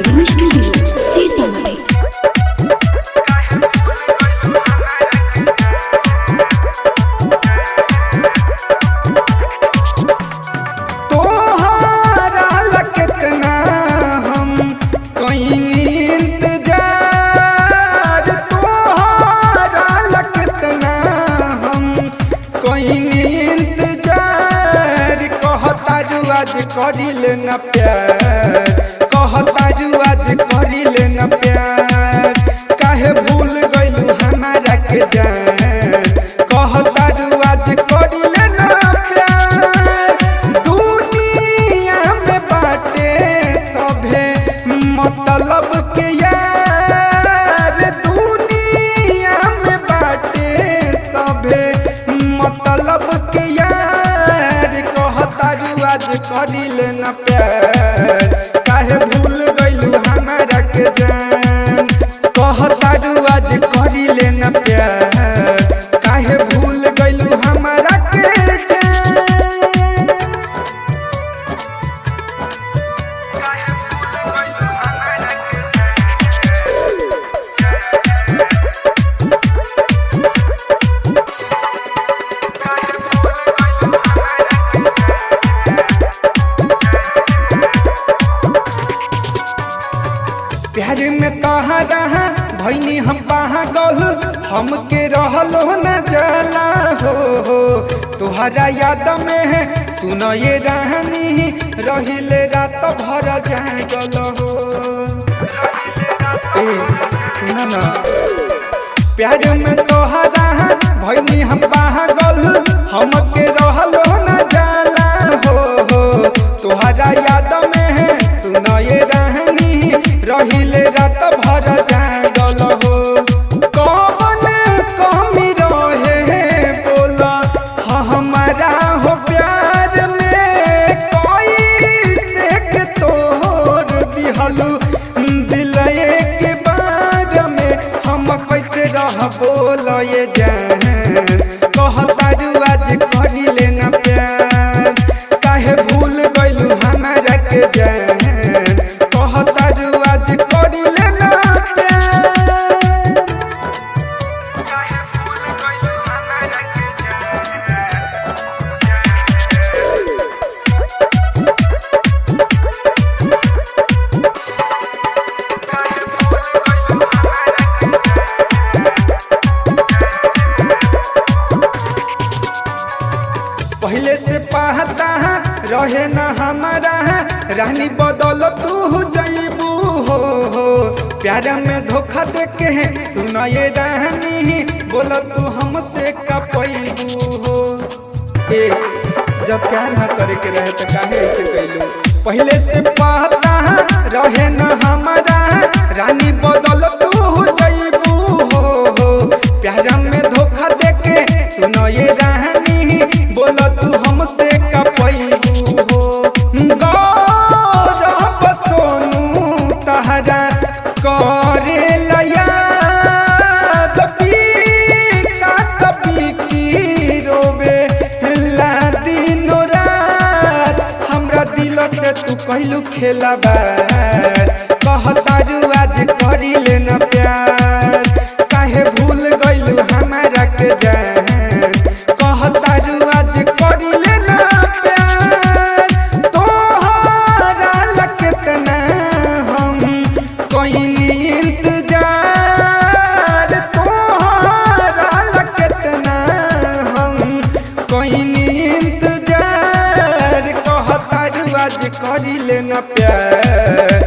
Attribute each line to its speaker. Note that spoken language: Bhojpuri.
Speaker 1: Recording studio Sitamarhi.
Speaker 2: करिल न प्यार कहतारू आज करिल न प्यार काहे भूल गइलू हमारा के जान कहतारू आज करिल न प्यार दुनिया में बाटे सभे मतलब के यार दुनिया में बाटे सभे मतलब के यार कहतारू आज करिल न प्यार काहे भूल गइलू हमारा के जान कहतारू आज करिल न प्यार काहे भूल गइलू हमारा के जान काहे भूल गइलू हमारा प्यार में तहरा भैनी हम पागल हमके रहलो न जाला हो तुहरा याद में है सुनो ये रानी रहिले रात भर जागल हो सुना ना प्यार में तोहरा भैनी हम पागल हमके रहलो न जाला हो तुहरा याद में है सुनो ये रानी रहिले रात भर जागल हो कौन कमी रहे बोला हमारा हो प्यार में कोई से तोड़ दिहलू दिल के बार में हम कैसे रह बोल ये जान कहतारू आज करिल न प्यार काहे भूल गइलू हमारा के जान कहतारू आज करिल न प्यार काहे भूल गइलू हमारा के पहले से पाहता रहे न हमारा रानी बदल तू जईबू हो प्यार में धोखा दे के सुना ये रानी बोल तू हमसे कपैबू हो जब प्यार न करे के रहे तो काहे ऐसे कैलू पहले से पाहता रहे न हमारा रानी बदल तू जईबू हो प्यार में धोखा दे के सुना ये रानी बोल तू हमसे कपैबू हो गौरव सोनू तहरा करे याद पीका सभी की रोवे ला दिनो रात हमरा दिल से तू कहलू खेला बार कहतारू आज करिल न प्यार काहे भूल गइलू हमारा के जान कहतारू आज करिल न प्यार तोहरा लकेतना हम कइनी इंतजार तोहरा लकेतना हम कइनी इंतजार कहतारू आज करिल न प्यार